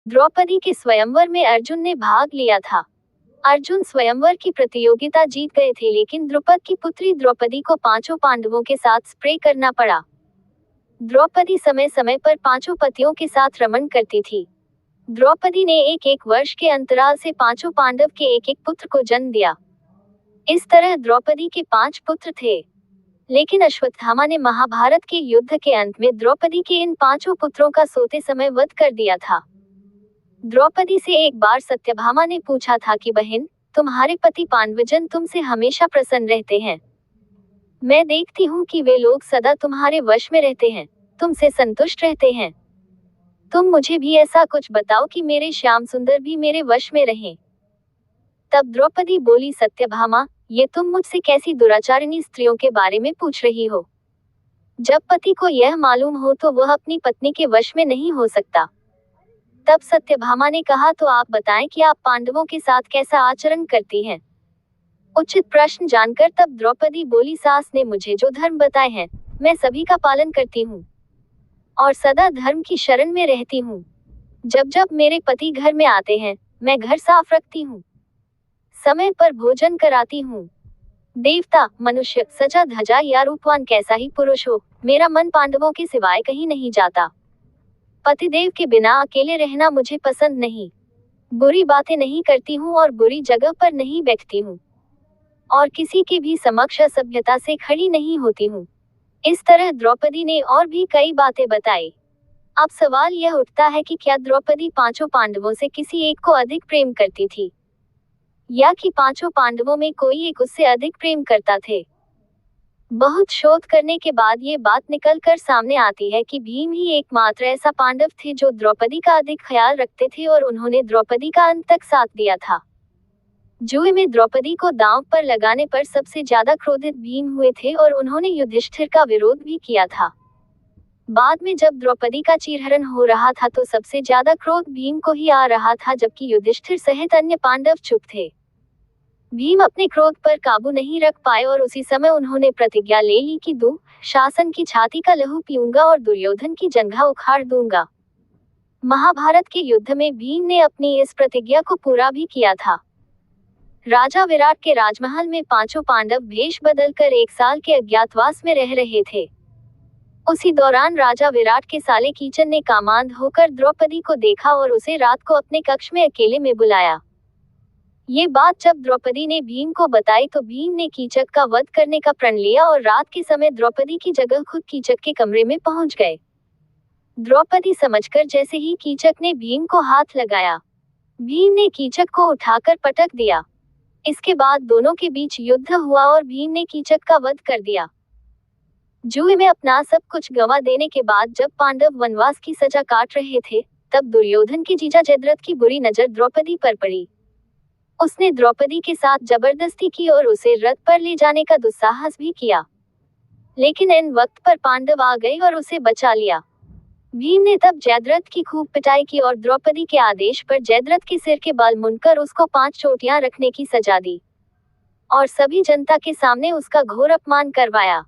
द्रौपदी के स्वयंवर में अर्जुन ने भाग लिया था। अर्जुन स्वयंवर की प्रतियोगिता जीत गए थे, लेकिन द्रुपद की पुत्री द्रौपदी को पांचों पांडवों के साथ स्प्रे करना पड़ा। द्रौपदी समय समय पर पांचों पतियों के साथ रमण करती थी। द्रौपदी ने एक एक वर्ष के अंतराल से पांचों पांडव के एक एक पुत्र को जन्म दिया। इस तरह द्रौपदी के 5 पुत्र थे। लेकिन अश्वत्थामा ने महाभारत के युद्ध के अंत में द्रौपदी के इन पांचों पुत्रों का सोते समय वध कर दिया था। द्रौपदी से एक बार सत्यभामा ने पूछा था कि बहन, तुम्हारे पति पांडवजन तुमसे हमेशा प्रसन्न रहते हैं। मैं देखती हूँ कि वे लोग सदा तुम्हारे वश में रहते हैं, तुमसे संतुष्ट रहते हैं। तुम मुझे भी ऐसा कुछ बताओ कि मेरे श्याम सुंदर भी मेरे वश में रहें। तब द्रौपदी बोली, सत्यभामा, ये तुम मुझसे कैसी दुराचारिणी स्त्रियों के बारे में पूछ रही हो? जब पति को यह मालूम हो तो वह अपनी पत्नी के वश में नहीं हो सकता। तब सत्यभामा ने कहा, तो आप बताएं कि आप पांडवों के साथ कैसा आचरण करती हैं? उचित प्रश्न जानकर तब द्रौपदी बोली, सास ने मुझे जो धर्म बताए हैं, मैं सभी का पालन करती हूँ और सदा धर्म की शरण में रहती हूँ। जब जब मेरे पति घर में आते हैं, मैं घर साफ रखती हूँ, समय पर भोजन कराती हूँ। देवता, मनुष्य, सजा धजा या रूपवान कैसा ही पुरुष हो, मेरा मन पांडवों के सिवाय कहीं नहीं जाता। पतिदेव के बिना अकेले रहना मुझे पसंद नहीं। बुरी बातें नहीं करती हूँ और बुरी जगह पर नहीं बैठती हूँ और किसी के भी समक्ष असभ्यता से खड़ी नहीं होती हूँ। इस तरह द्रौपदी ने और भी कई बातें बताई। अब सवाल यह उठता है कि क्या द्रौपदी पांचों पांडवों से किसी एक को अधिक प्रेम करती थी, या कि पांचों पांडवों में कोई एक उससे अधिक प्रेम करता थे? बहुत शोध करने के बाद ये बात निकल कर सामने आती है कि भीम ही एकमात्र ऐसा पांडव थे जो द्रौपदी का अधिक ख्याल रखते थे और उन्होंने द्रौपदी का अंत तक साथ दिया था। जुए में द्रौपदी को दांव पर लगाने पर सबसे ज्यादा क्रोधित भीम हुए थे और उन्होंने युधिष्ठिर का विरोध भी किया था। बाद में जब द्रौपदी का चीरहरण हो रहा था तो सबसे ज्यादा क्रोध भीम को ही आ रहा था, जबकि युधिष्ठिर सहित अन्य पांडव चुप थे। भीम अपने क्रोध पर काबू नहीं रख पाए और उसी समय उन्होंने प्रतिज्ञा ले ली कि दुःशासन की छाती का लहू पीऊंगा और दुर्योधन की जंघा उखाड़ दूंगा। महाभारत के युद्ध में भीम ने अपनी इस प्रतिज्ञा को पूरा भी किया था। राजा विराट के राजमहल में पांचों पांडव भेष बदलकर 1 साल के अज्ञातवास में रह रहे थे। उसी दौरान राजा विराट के साले कीचन ने कामांध होकर द्रौपदी को देखा और उसे रात को अपने कक्ष में अकेले में बुलाया। ये बात जब द्रौपदी ने भीम को बताई तो भीम ने कीचक का वध करने का प्रण लिया और रात के समय द्रौपदी की जगह खुद कीचक के कमरे में पहुंच गए। द्रौपदी समझकर जैसे ही कीचक ने भीम को हाथ लगाया, भीम ने कीचक को उठाकर पटक दिया। इसके बाद दोनों के बीच युद्ध हुआ और भीम ने कीचक का वध कर दिया। जुए में अपना सब कुछ गंवा देने के बाद जब पांडव वनवास की सजा काट रहे थे, तब दुर्योधन के जीजा जयद्रथ की बुरी नजर द्रौपदी पर पड़ी। उसने द्रौपदी के साथ जबरदस्ती की और उसे रथ पर ले जाने का दुस्साहस भी किया, लेकिन इन वक्त पर पांडव आ गए और उसे बचा लिया। भीम ने तब जयद्रथ की खूब पिटाई की और द्रौपदी के आदेश पर जयद्रथ के सिर के बाल मुंडकर उसको 5 चोटियां रखने की सजा दी और सभी जनता के सामने उसका घोर अपमान करवाया।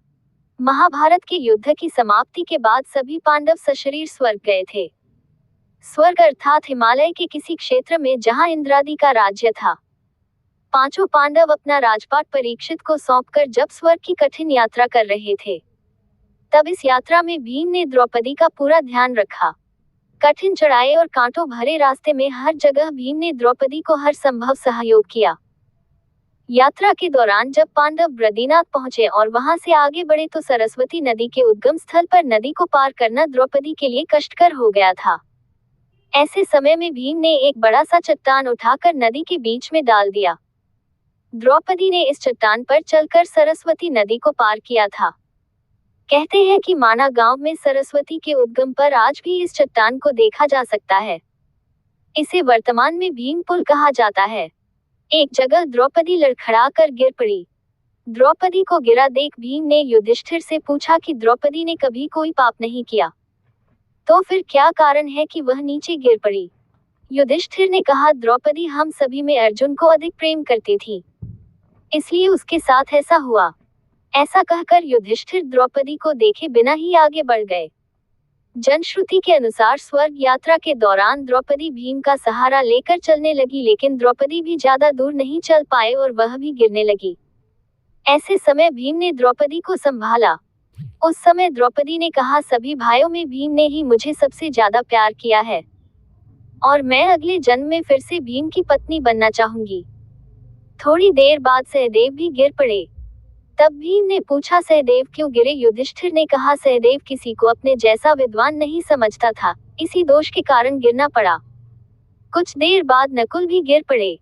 महाभारत के युद्ध की समाप्ति के बाद सभी पांडव सशरीर स्वर्ग गए थे। स्वर्ग अर्थात हिमालय के किसी क्षेत्र में जहां इंद्रादि का राज्य था। पांचों पांडव अपना राजपाट परीक्षित को सौंपकर जब स्वर्ग की कठिन यात्रा कर रहे थे, तब इस यात्रा में भीम ने द्रौपदी का पूरा ध्यान रखा। कठिन चढ़ाई और कांटों भरे रास्ते में हर जगह भीम ने द्रौपदी को हर संभव सहयोग किया। यात्रा के दौरान जब पांडव बद्रीनाथ पहुंचे और वहां से आगे बढ़े तो सरस्वती नदी के उद्गम स्थल पर नदी को पार करना द्रौपदी के लिए कष्टकर हो गया था। ऐसे समय में भीम ने एक बड़ा सा चट्टान उठाकर नदी के बीच में डाल दिया। द्रौपदी ने इस चट्टान पर चलकर सरस्वती नदी को पार किया था। कहते हैं कि माना गांव में सरस्वती के उद्गम पर आज भी इस चट्टान को देखा जा सकता है। इसे वर्तमान में भीम पुल कहा जाता है। एक जगह द्रौपदी लड़खड़ा कर गिर पड़ी। द्रौपदी को गिरा देख भीम ने युधिष्ठिर से पूछा कि द्रौपदी ने कभी कोई पाप नहीं किया, तो फिर क्या कारण है कि वह नीचे गिर पड़ी? युधिष्ठिर ने कहा, द्रौपदी हम सभी में अर्जुन को अधिक प्रेम करती थी, इसलिए उसके साथ ऐसा हुआ। ऐसा कहकर युधिष्ठिर द्रौपदी को देखे बिना ही आगे बढ़ गए। जनश्रुति के अनुसार स्वर्ग यात्रा के दौरान द्रौपदी भीम का सहारा लेकर चलने लगी, लेकिन द्रौपदी भी ज्यादा दूर नहीं चल पाए और वह भी गिरने लगी। ऐसे समय भीम ने द्रौपदी को संभाला। उस समय द्रौपदी ने कहा, सभी भाइयों में भीम ने ही मुझे सबसे ज्यादा प्यार किया है और मैं अगले जन्म में फिर से भीम की पत्नी बनना चाहूंगी। थोड़ी देर बाद सहदेव भी गिर पड़े। तब भीम ने पूछा, सहदेव क्यों गिरे? युधिष्ठिर ने कहा, सहदेव किसी को अपने जैसा विद्वान नहीं समझता था, इसी दोष के कारण गिरना पड़ा। कुछ देर बाद नकुल भी गिर पड़े।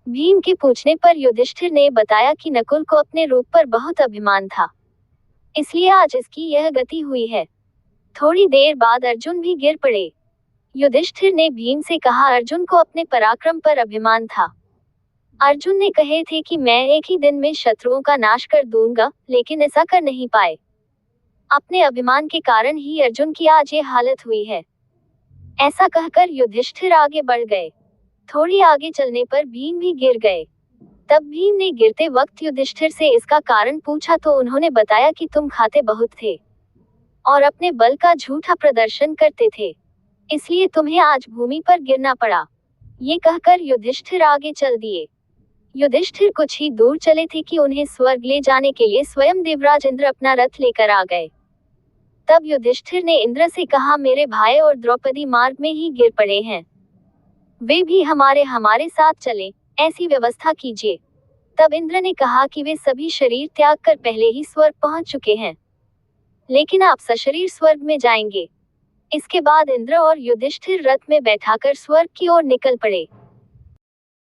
भीम के पूछने पर युधिष्ठिर ने बताया कि नकुल को अपने रूप पर बहुत अभिमान था, इसलिए आज इसकी यह गति हुई है। थोड़ी देर बाद अर्जुन भी गिर पड़े। युधिष्ठिर ने भीम से कहा, अर्जुन को अपने पराक्रम पर अभिमान था। अर्जुन ने कहे थे कि मैं एक ही दिन में शत्रुओं का नाश कर दूंगा, लेकिन ऐसा कर नहीं पाए। अपने अभिमान के कारण ही अर्जुन की आज ये हालत हुई है। ऐसा कहकर युधिष्ठिर आगे बढ़ गए। थोड़ी आगे चलने पर भीम भी गिर गए। तब भीम ने गिरते वक्त युधिष्ठिर से इसका कारण पूछा तो उन्होंने बताया कि तुम खाते बहुत थे और अपने बल का झूठा प्रदर्शन करते थे, इसलिए तुम्हें आज भूमि पर गिरना पड़ा। ये कहकर युधिष्ठिर आगे चल दिए। युधिष्ठिर कुछ ही दूर चले थे कि उन्हें स्वर्ग ले जाने के लिए स्वयं देवराज इंद्र अपना रथ लेकर आ गए। तब युधिष्ठिर ने इंद्र से कहा, मेरे भाई और द्रौपदी मार्ग में ही गिर पड़े हैं, वे भी हमारे साथ चले, ऐसी व्यवस्था कीजिए। तब इंद्र ने कहा कि वे सभी शरीर त्याग कर पहले ही स्वर्ग पहुंच चुके हैं, लेकिन आप सशरीर स्वर्ग में जाएंगे। इसके बाद इंद्र और युधिष्ठिर रथ में बैठाकर स्वर्ग की ओर निकल पड़े।